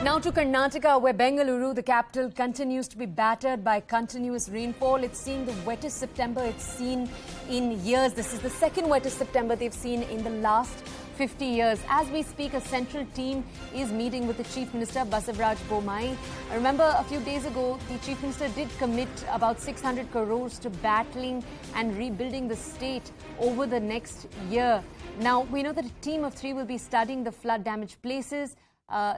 Now to Karnataka, where Bengaluru, the capital, continues to be battered by continuous rainfall. It's seeing the wettest September it's seen in years. This is the second wettest September they've seen in the last 50 years. As we speak, a central team is meeting with the Chief Minister, Basavaraj Bommai. Remember, a few days ago, the Chief Minister did commit about 600 crores to battling and rebuilding the state over the next year. Now, we know that a team of 3 will be studying the flood-damaged places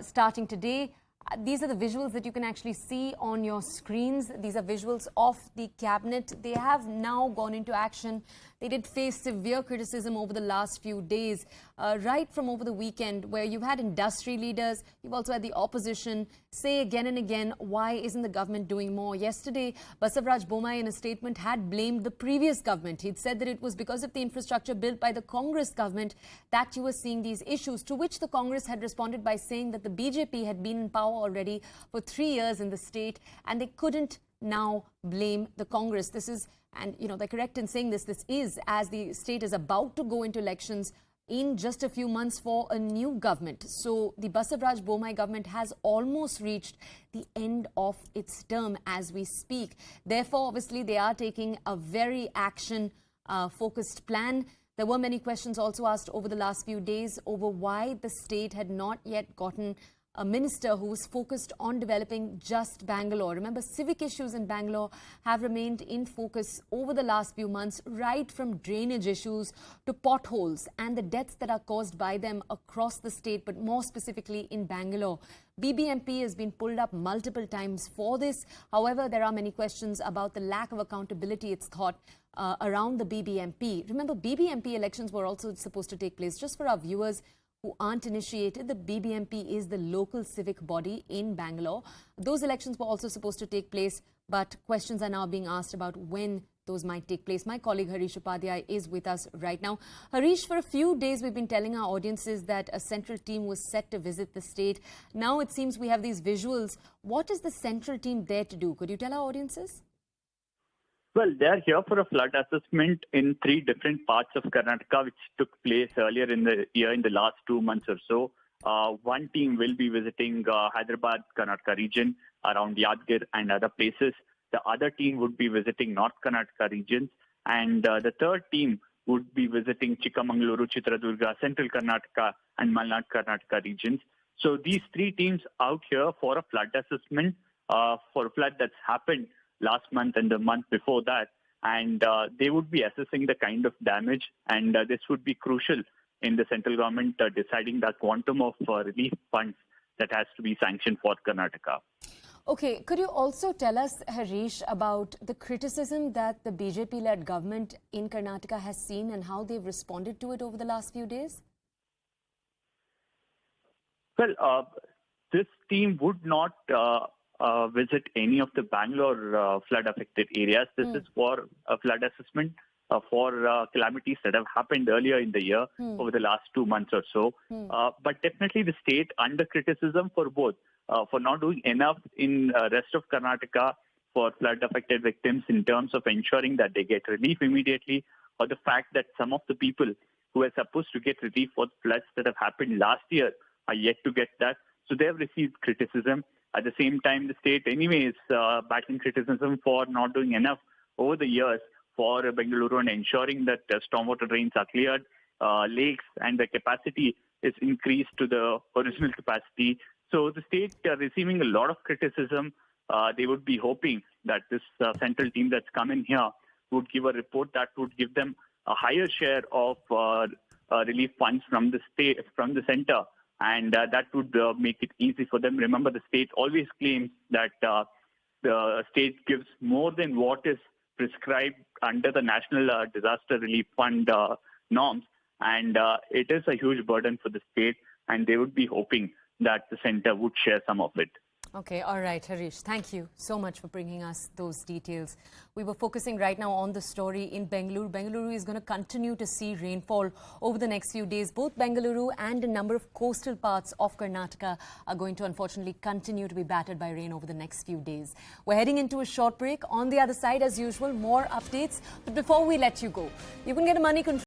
starting today. These are the visuals that you can actually see on your screens. These are visuals of the cabinet. They have now gone into action. They did face severe criticism over the last few days, right from over the weekend, where you've had industry leaders, you've also had the opposition say again and again, why isn't the government doing more? Yesterday, Basavaraj Bommai in a statement had blamed the previous government. He'd said that it was because of the infrastructure built by the Congress government that you were seeing these issues, to which the Congress had responded by saying that the BJP had been in power already for 3 years in the state and they couldn't now blame the Congress. This is, and you know, they're correct in saying this is as the state is about to go into elections in just a few months for a new government. So the Basavaraj Bommai government has almost reached the end of its term as we speak. Therefore, obviously, they are taking a very action-focused plan. There were many questions also asked over the last few days over why the state had not yet gotten a minister who was focused on developing just Bangalore. Remember, civic issues in Bangalore have remained in focus over the last few months, right from drainage issues to potholes and the deaths that are caused by them across the state, but more specifically in Bangalore. BBMP has been pulled up multiple times for this. However, there are many questions about the lack of accountability, it's thought, around the BBMP. Remember, BBMP elections were also supposed to take place. Just for our viewers who aren't initiated, the BBMP is the local civic body in Bangalore. Those elections were also supposed to take place, but questions are now being asked about when those might take place. My colleague Harish Upadhyay is with us right now. Harish, for a few days we've been telling our audiences that a central team was set to visit the state. Now it seems we have these visuals. What is the central team there to do? Could you tell our audiences? Well, they're here for a flood assessment in 3 different parts of Karnataka, which took place earlier in the year, in the last 2 months or so. One team will be visiting Hyderabad, Karnataka region, around Yadgir and other places. The other team would be visiting North Karnataka regions. And the third team would be visiting Chikkamangaluru, Chitradurga, Central Karnataka and Malnad Karnataka regions. So these 3 teams out here for a flood assessment for a flood that's happened last month and the month before that, and they would be assessing the kind of damage, and this would be crucial in the central government deciding the quantum of relief funds that has to be sanctioned for Karnataka. Okay, could you also tell us, Harish, about the criticism that the BJP-led government in Karnataka has seen and how they've responded to it over the last few days? Well, this team would not visit any of the Bangalore flood-affected areas. This is for a flood assessment for calamities that have happened earlier in the year over the last 2 months or so. But definitely the state under criticism for both, for not doing enough in rest of Karnataka for flood-affected victims in terms of ensuring that they get relief immediately, or the fact that some of the people who are supposed to get relief for floods that have happened last year are yet to get that. So they have received criticism. At the same time, the state anyway is battling criticism for not doing enough over the years for Bengaluru and ensuring that stormwater drains are cleared, lakes and the capacity is increased to the original capacity. So the state receiving a lot of criticism. They would be hoping that this central team that's come in here would give a report that would give them a higher share of relief funds from the state, from the center. And that would make it easy for them. Remember, the state always claims that the state gives more than what is prescribed under the National Disaster Relief Fund norms. And it is a huge burden for the state. And they would be hoping that the center would share some of it. Okay, all right, Harish. Thank you so much for bringing us those details. We were focusing right now on the story in Bengaluru. Bengaluru is going to continue to see rainfall over the next few days. Both Bengaluru and a number of coastal parts of Karnataka are going to unfortunately continue to be battered by rain over the next few days. We're heading into a short break. On the other side, as usual, more updates. But before we let you go, you can get a money control